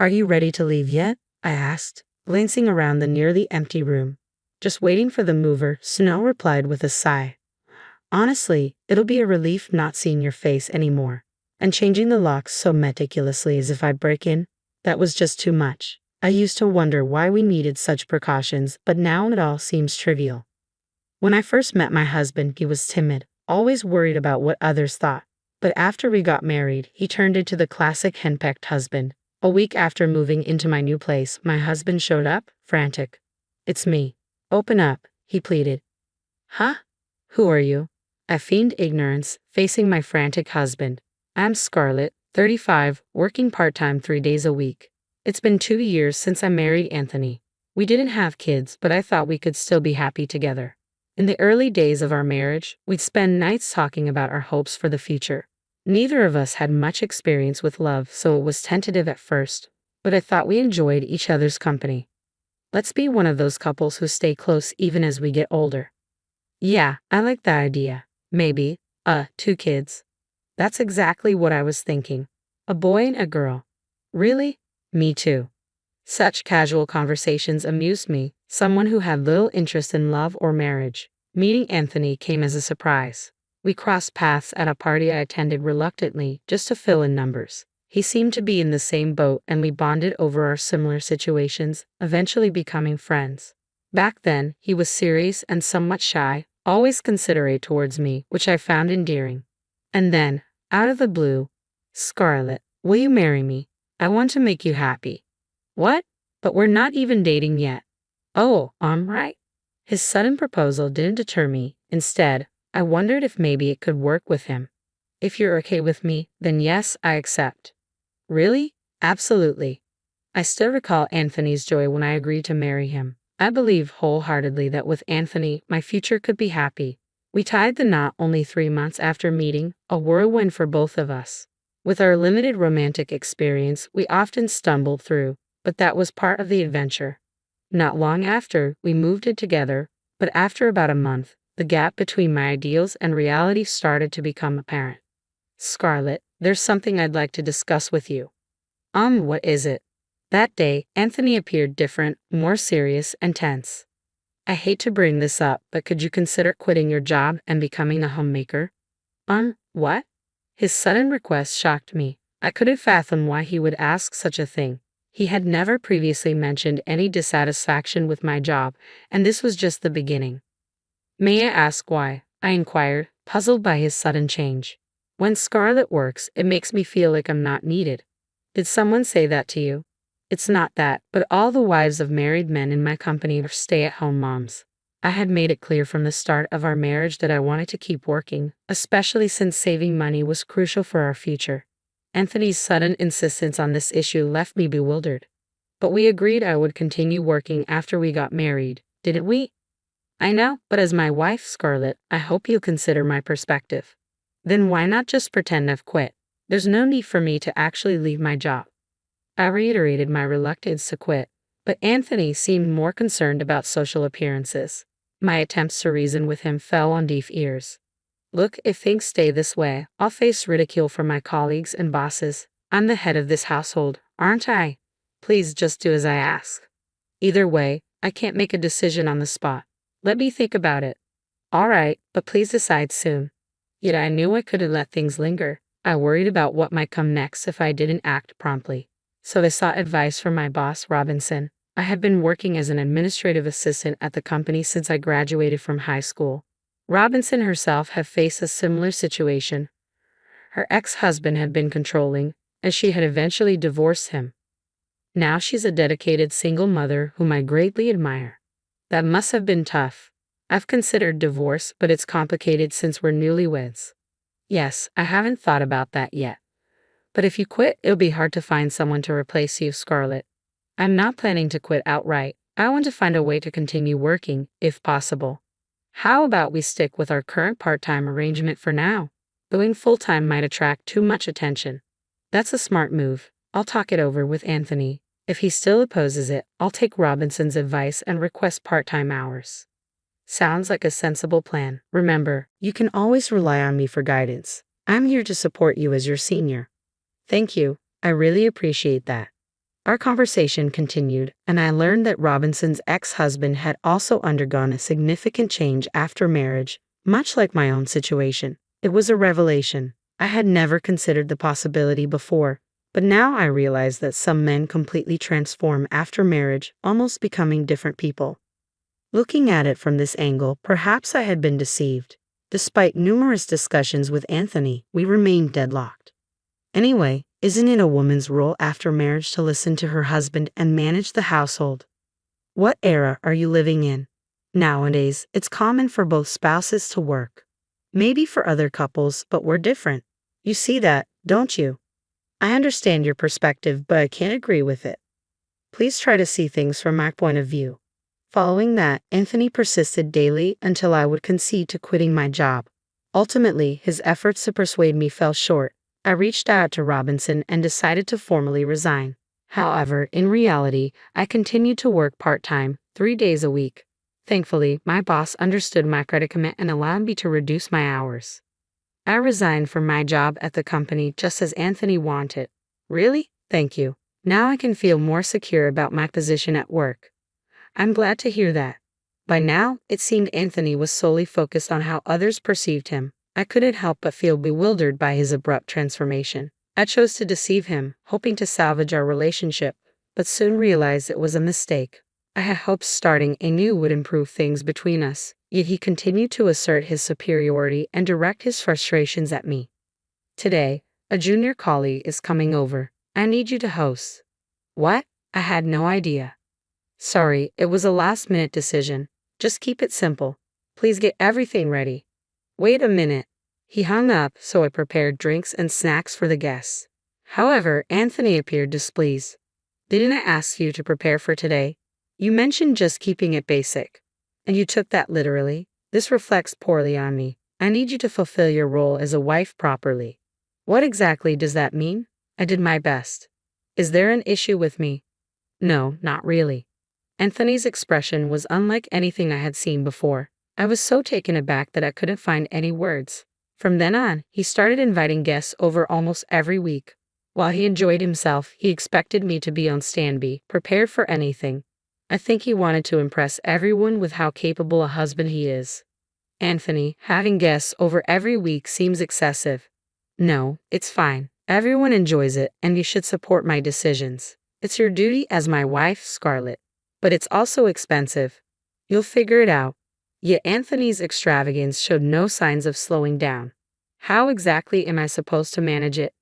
Are you ready to leave yet? I asked, glancing around the nearly empty room. Just waiting for the mover, Snow replied with a sigh. Honestly, it'll be a relief not seeing your face anymore. And changing the locks so meticulously as if I'd break in, that was just too much. I used to wonder why we needed such precautions, but now it all seems trivial. When I first met my husband, he was timid, always worried about what others thought. But after we got married, he turned into the classic henpecked husband. A week after moving into my new place, my husband showed up, frantic. It's me. Open up, he pleaded. Huh? Who are you? I feigned ignorance, facing my frantic husband. I'm Scarlett, 35, working part-time 3 days a week. It's been 2 years since I married Anthony. We didn't have kids, but I thought we could still be happy together. In the early days of our marriage, we'd spend nights talking about our hopes for the future. Neither of us had much experience with love, so it was tentative at first, but I thought we enjoyed each other's company. Let's be one of those couples who stay close even as we get older. Yeah, I like that idea. Maybe, 2 kids. That's exactly what I was thinking. A boy and a girl. Really? Me too. Such casual conversations amused me, someone who had little interest in love or marriage. Meeting Anthony came as a surprise. We crossed paths at a party I attended reluctantly, just to fill in numbers. He seemed to be in the same boat and we bonded over our similar situations, eventually becoming friends. Back then, he was serious and somewhat shy, always considerate towards me, which I found endearing. And then, out of the blue, Scarlett, will you marry me? I want to make you happy. What? But we're not even dating yet. Oh, right. His sudden proposal didn't deter me. Instead, I wondered if maybe it could work with him. If you're okay with me, then yes, I accept. Really? Absolutely. I still recall Anthony's joy when I agreed to marry him. I believe wholeheartedly that with Anthony, my future could be happy. We tied the knot only 3 months after meeting, a whirlwind for both of us. With our limited romantic experience, we often stumbled through, but that was part of the adventure. Not long after, we moved in together, but after about a month, the gap between my ideals and reality started to become apparent. Scarlett, there's something I'd like to discuss with you. What is it? That day, Anthony appeared different, more serious and tense. I hate to bring this up, but could you consider quitting your job and becoming a homemaker? What? His sudden request shocked me. I couldn't fathom why he would ask such a thing. He had never previously mentioned any dissatisfaction with my job, and this was just the beginning. May I ask why? I inquired, puzzled by his sudden change. When Scarlett works, it makes me feel like I'm not needed. Did someone say that to you? It's not that, but all the wives of married men in my company are stay-at-home moms. I had made it clear from the start of our marriage that I wanted to keep working, especially since saving money was crucial for our future. Anthony's sudden insistence on this issue left me bewildered. But we agreed I would continue working after we got married, didn't we? I know, but as my wife, Scarlett, I hope you'll consider my perspective. Then why not just pretend I've quit? There's no need for me to actually leave my job. I reiterated my reluctance to quit, but Anthony seemed more concerned about social appearances. My attempts to reason with him fell on deaf ears. Look, if things stay this way, I'll face ridicule from my colleagues and bosses. I'm the head of this household, aren't I? Please just do as I ask. Either way, I can't make a decision on the spot. Let me think about it. All right, but please decide soon. Yet I knew I couldn't let things linger. I worried about what might come next if I didn't act promptly. So I sought advice from my boss, Robinson. I had been working as an administrative assistant at the company since I graduated from high school. Robinson herself had faced a similar situation. Her ex-husband had been controlling, and she had eventually divorced him. Now she's a dedicated single mother whom I greatly admire. That must have been tough. I've considered divorce, but it's complicated since we're newlyweds. Yes, I haven't thought about that yet. But if you quit, it'll be hard to find someone to replace you, Scarlett. I'm not planning to quit outright. I want to find a way to continue working, if possible. How about we stick with our current part-time arrangement for now? Going full-time might attract too much attention. That's a smart move. I'll talk it over with Anthony. If he still opposes it, I'll take Robinson's advice and request part-time hours. Sounds like a sensible plan. Remember, you can always rely on me for guidance. I'm here to support you as your senior. Thank you. I really appreciate that. Our conversation continued, and I learned that Robinson's ex-husband had also undergone a significant change after marriage, much like my own situation. It was a revelation. I had never considered the possibility before, but now I realize that some men completely transform after marriage, almost becoming different people. Looking at it from this angle, perhaps I had been deceived. Despite numerous discussions with Anthony, we remained deadlocked. Anyway, isn't it a woman's role after marriage to listen to her husband and manage the household? What era are you living in? Nowadays, it's common for both spouses to work. Maybe for other couples, but we're different. You see that, don't you? I understand your perspective, but I can't agree with it. Please try to see things from my point of view. Following that, Anthony persisted daily until I would concede to quitting my job. Ultimately, his efforts to persuade me fell short. I reached out to Robinson and decided to formally resign. However, in reality, I continued to work part-time, 3 days a week. Thankfully, my boss understood my predicament and allowed me to reduce my hours. I resigned from my job at the company just as Anthony wanted. Really? Thank you. Now I can feel more secure about my position at work. I'm glad to hear that. By now, it seemed Anthony was solely focused on how others perceived him. I couldn't help but feel bewildered by his abrupt transformation. I chose to deceive him, hoping to salvage our relationship, but soon realized it was a mistake. I had hoped starting anew would improve things between us, yet he continued to assert his superiority and direct his frustrations at me. Today, a junior colleague is coming over. I need you to host. What? I had no idea. Sorry, it was a last-minute decision. Just keep it simple. Please get everything ready. Wait a minute. He hung up, so I prepared drinks and snacks for the guests. However, Anthony appeared displeased. Didn't I ask you to prepare for today? You mentioned just keeping it basic. And you took that literally. This reflects poorly on me. I need you to fulfill your role as a wife properly. What exactly does that mean? I did my best. Is there an issue with me? No, not really. Anthony's expression was unlike anything I had seen before. I was so taken aback that I couldn't find any words. From then on, he started inviting guests over almost every week. While he enjoyed himself, he expected me to be on standby, prepared for anything. I think he wanted to impress everyone with how capable a husband he is. Anthony, having guests over every week seems excessive. No, it's fine. Everyone enjoys it, and you should support my decisions. It's your duty as my wife, Scarlett. But it's also expensive. You'll figure it out. Yet Anthony's extravagance showed no signs of slowing down. How exactly am I supposed to manage it?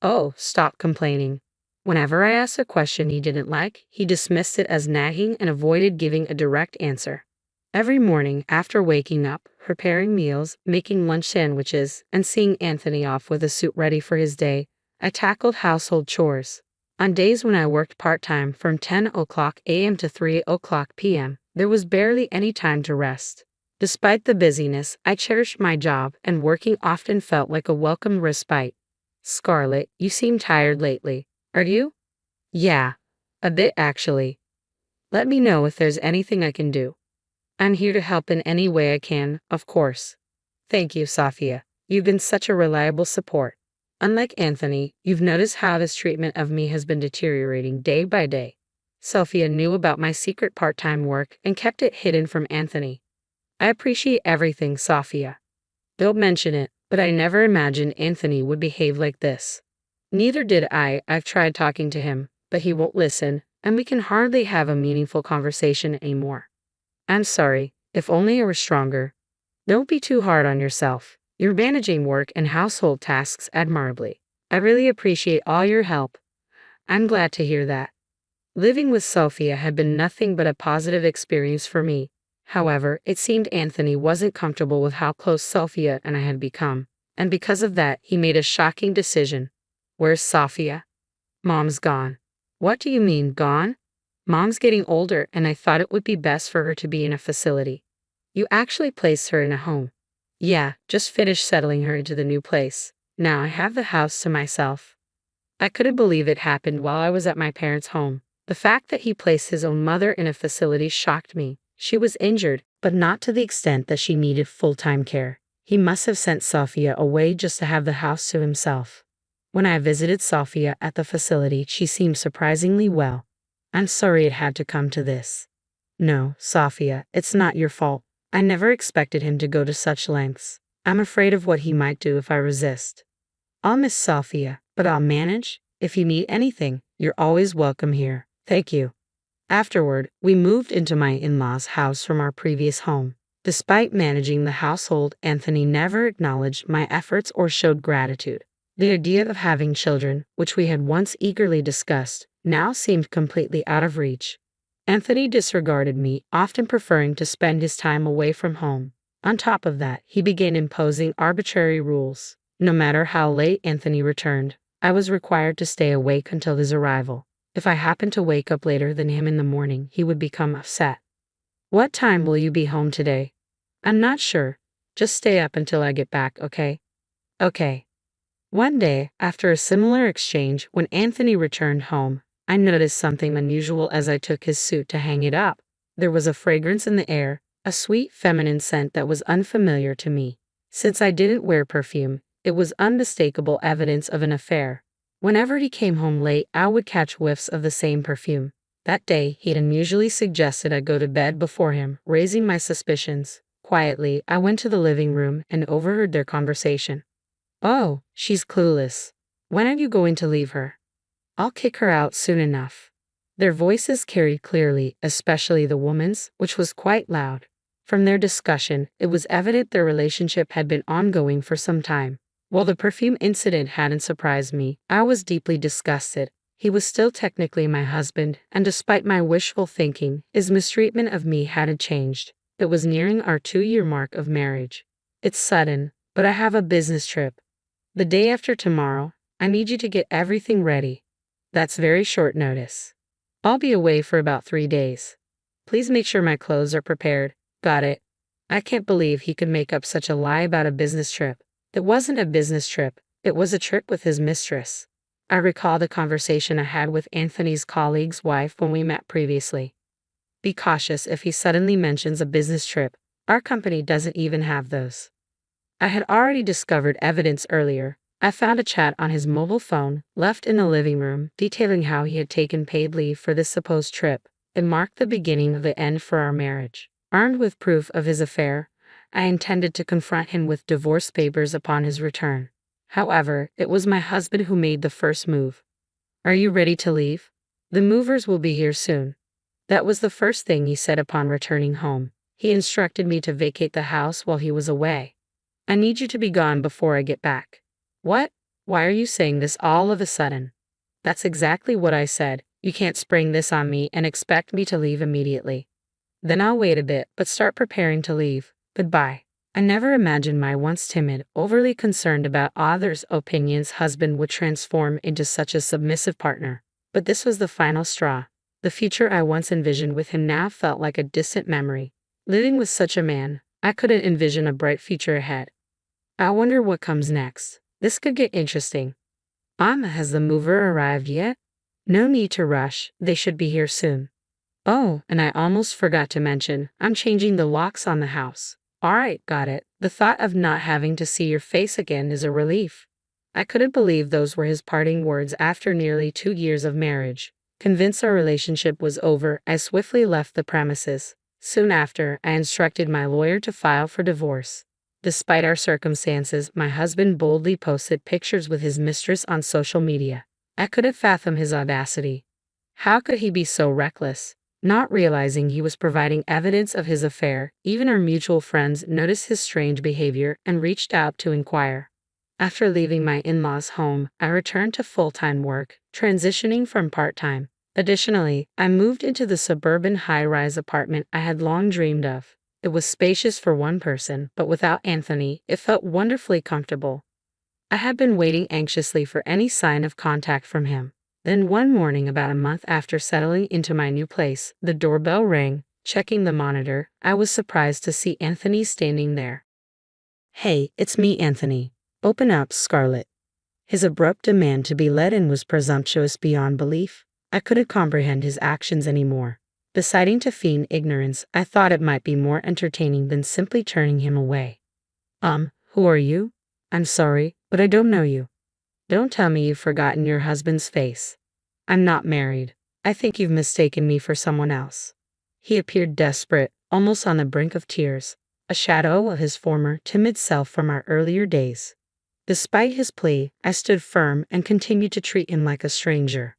Oh, stop complaining. Whenever I asked a question he didn't like, he dismissed it as nagging and avoided giving a direct answer. Every morning, after waking up, preparing meals, making lunch sandwiches, and seeing Anthony off with a suit ready for his day, I tackled household chores. On days when I worked part-time from 10 o'clock a.m. to 3 o'clock p.m., there was barely any time to rest. Despite the busyness, I cherished my job, and working often felt like a welcome respite. Scarlett, you seem tired lately. Are you? Yeah, a bit actually. Let me know if there's anything I can do. I'm here to help in any way I can, of course. Thank you, Sophia. You've been such a reliable support. Unlike Anthony, you've noticed how his treatment of me has been deteriorating day by day. Sophia knew about my secret part-time work and kept it hidden from Anthony. I appreciate everything, Sophia. Don't mention it, but I never imagined Anthony would behave like this. Neither did I. I've tried talking to him, but he won't listen, and we can hardly have a meaningful conversation anymore. I'm sorry, if only I were stronger. Don't be too hard on yourself. You're managing work and household tasks admirably. I really appreciate all your help. I'm glad to hear that. Living with Sophia had been nothing but a positive experience for me. However, it seemed Anthony wasn't comfortable with how close Sophia and I had become, and because of that, he made a shocking decision. Where's Sophia? Mom's gone. What do you mean, gone? Mom's getting older, and I thought it would be best for her to be in a facility. You actually placed her in a home. Yeah, just finished settling her into the new place. Now I have the house to myself. I couldn't believe it happened while I was at my parents' home. The fact that he placed his own mother in a facility shocked me. She was injured, but not to the extent that she needed full-time care. He must have sent Sophia away just to have the house to himself. When I visited Sophia at the facility, she seemed surprisingly well. I'm sorry it had to come to this. No, Sophia, it's not your fault. I never expected him to go to such lengths. I'm afraid of what he might do if I resist. I'll miss Sophia, but I'll manage. If you need anything, you're always welcome here. Thank you. Afterward, we moved into my in-laws' house from our previous home. Despite managing the household, Anthony never acknowledged my efforts or showed gratitude. The idea of having children, which we had once eagerly discussed, now seemed completely out of reach. Anthony disregarded me, often preferring to spend his time away from home. On top of that, he began imposing arbitrary rules. No matter how late Anthony returned, I was required to stay awake until his arrival. If I happened to wake up later than him in the morning, he would become upset. What time will you be home today? I'm not sure. Just stay up until I get back, okay? Okay. One day, after a similar exchange, when Anthony returned home, I noticed something unusual as I took his suit to hang it up. There was a fragrance in the air, a sweet feminine scent that was unfamiliar to me. Since I didn't wear perfume, it was unmistakable evidence of an affair. Whenever he came home late, I would catch whiffs of the same perfume. That day, he'd unusually suggested I go to bed before him, raising my suspicions. Quietly, I went to the living room and overheard their conversation. Oh, she's clueless. When are you going to leave her? I'll kick her out soon enough. Their voices carried clearly, especially the woman's, which was quite loud. From their discussion, it was evident their relationship had been ongoing for some time. While the perfume incident hadn't surprised me, I was deeply disgusted. He was still technically my husband, and despite my wishful thinking, his mistreatment of me hadn't changed. It was nearing our 2-year mark of marriage. It's sudden, but I have a business trip. The day after tomorrow, I need you to get everything ready. That's very short notice. I'll be away for about 3 days. Please make sure my clothes are prepared. Got it. I can't believe he could make up such a lie about a business trip. It wasn't a business trip, it was a trip with his mistress. I recall the conversation I had with Anthony's colleague's wife when we met previously. Be cautious if he suddenly mentions a business trip. Our company doesn't even have those. I had already discovered evidence earlier. I found a chat on his mobile phone, left in the living room, detailing how he had taken paid leave for this supposed trip. It marked the beginning of the end for our marriage. Armed with proof of his affair, I intended to confront him with divorce papers upon his return. However, it was my husband who made the first move. Are you ready to leave? The movers will be here soon. That was the first thing he said upon returning home. He instructed me to vacate the house while he was away. I need you to be gone before I get back. What? Why are you saying this all of a sudden? That's exactly what I said. You can't spring this on me and expect me to leave immediately. Then I'll wait a bit, but start preparing to leave. Goodbye. I never imagined my once timid, overly concerned about others' opinions husband would transform into such a submissive partner. But this was the final straw. The future I once envisioned with him now felt like a distant memory. Living with such a man, I couldn't envision a bright future ahead. I wonder what comes next. This could get interesting. Has the mover arrived yet? No need to rush, they should be here soon. Oh, and I almost forgot to mention, I'm changing the locks on the house. Alright, got it. The thought of not having to see your face again is a relief. I couldn't believe those were his parting words after nearly 2 years of marriage. Convinced our relationship was over, I swiftly left the premises. Soon after, I instructed my lawyer to file for divorce. Despite our circumstances, my husband boldly posted pictures with his mistress on social media. I couldn't fathom his audacity. How could he be so reckless? Not realizing he was providing evidence of his affair, even our mutual friends noticed his strange behavior and reached out to inquire. After leaving my in-laws' home, I returned to full-time work, transitioning from part-time. Additionally, I moved into the suburban high-rise apartment I had long dreamed of. It was spacious for one person, but without Anthony, it felt wonderfully comfortable. I had been waiting anxiously for any sign of contact from him. Then one morning, about a month after settling into my new place, the doorbell rang. Checking the monitor, I was surprised to see Anthony standing there. Hey, it's me, Anthony. Open up, Scarlett. His abrupt demand to be let in was presumptuous beyond belief. I couldn't comprehend his actions anymore. Deciding to feign ignorance, I thought it might be more entertaining than simply turning him away. Who are you? I'm sorry, but I don't know you. Don't tell me you've forgotten your husband's face. I'm not married. I think you've mistaken me for someone else. He appeared desperate, almost on the brink of tears, a shadow of his former timid self from our earlier days. Despite his plea, I stood firm and continued to treat him like a stranger.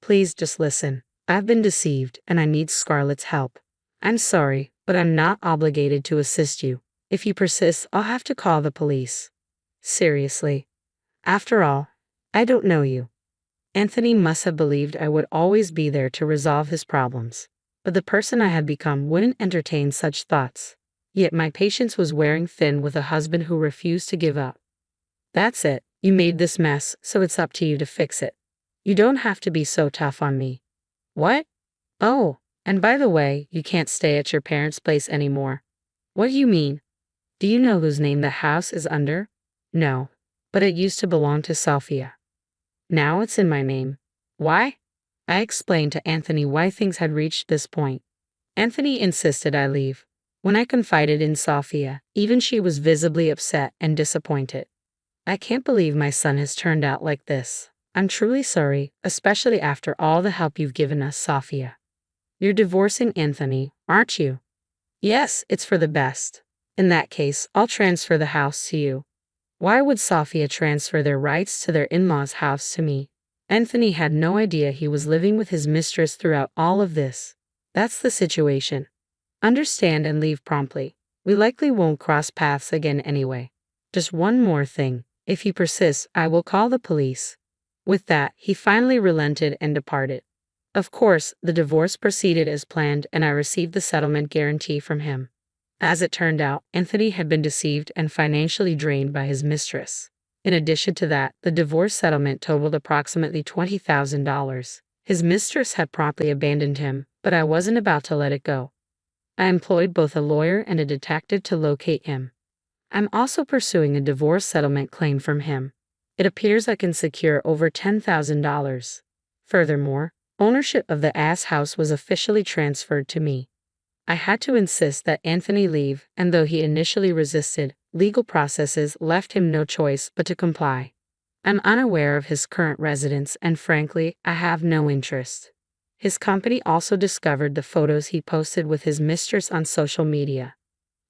Please just listen. I've been deceived and I need Scarlett's help. I'm sorry, but I'm not obligated to assist you. If you persist, I'll have to call the police. Seriously. After all, I don't know you. Anthony must have believed I would always be there to resolve his problems. But the person I had become wouldn't entertain such thoughts. Yet my patience was wearing thin with a husband who refused to give up. That's it. You made this mess, so it's up to you to fix it. You don't have to be so tough on me. What? Oh, and by the way, you can't stay at your parents' place anymore. What do you mean? Do you know whose name the house is under? No, but it used to belong to Sophia. Now it's in my name. Why? I explained to Anthony why things had reached this point. Anthony insisted I leave. When I confided in Sophia, even she was visibly upset and disappointed. I can't believe my son has turned out like this. I'm truly sorry, especially after all the help you've given us, Sophia. You're divorcing Anthony, aren't you? Yes, it's for the best. In that case, I'll transfer the house to you. Why would Sophia transfer their rights to their in-laws' house to me? Anthony had no idea he was living with his mistress throughout all of this. That's the situation. Understand and leave promptly. We likely won't cross paths again anyway. Just one more thing. If he persists, I will call the police. With that, he finally relented and departed. Of course, the divorce proceeded as planned and I received the settlement guarantee from him. As it turned out, Anthony had been deceived and financially drained by his mistress. In addition to that, the divorce settlement totaled approximately $20,000. His mistress had promptly abandoned him, but I wasn't about to let it go. I employed both a lawyer and a detective to locate him. I'm also pursuing a divorce settlement claim from him. It appears I can secure over $10,000. Furthermore, ownership of the ass house was officially transferred to me. I had to insist that Anthony leave, and though he initially resisted, legal processes left him no choice but to comply. I'm unaware of his current residence and frankly, I have no interest. His company also discovered the photos he posted with his mistress on social media.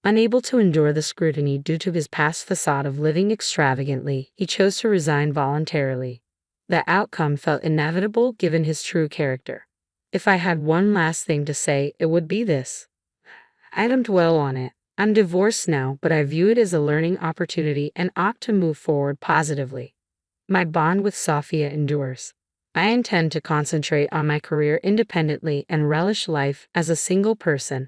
Unable to endure the scrutiny due to his past facade of living extravagantly, he chose to resign voluntarily. The outcome felt inevitable given his true character. If I had one last thing to say, it would be this. I don't dwell on it. I'm divorced now, but I view it as a learning opportunity and opt to move forward positively. My bond with Sophia endures. I intend to concentrate on my career independently and relish life as a single person.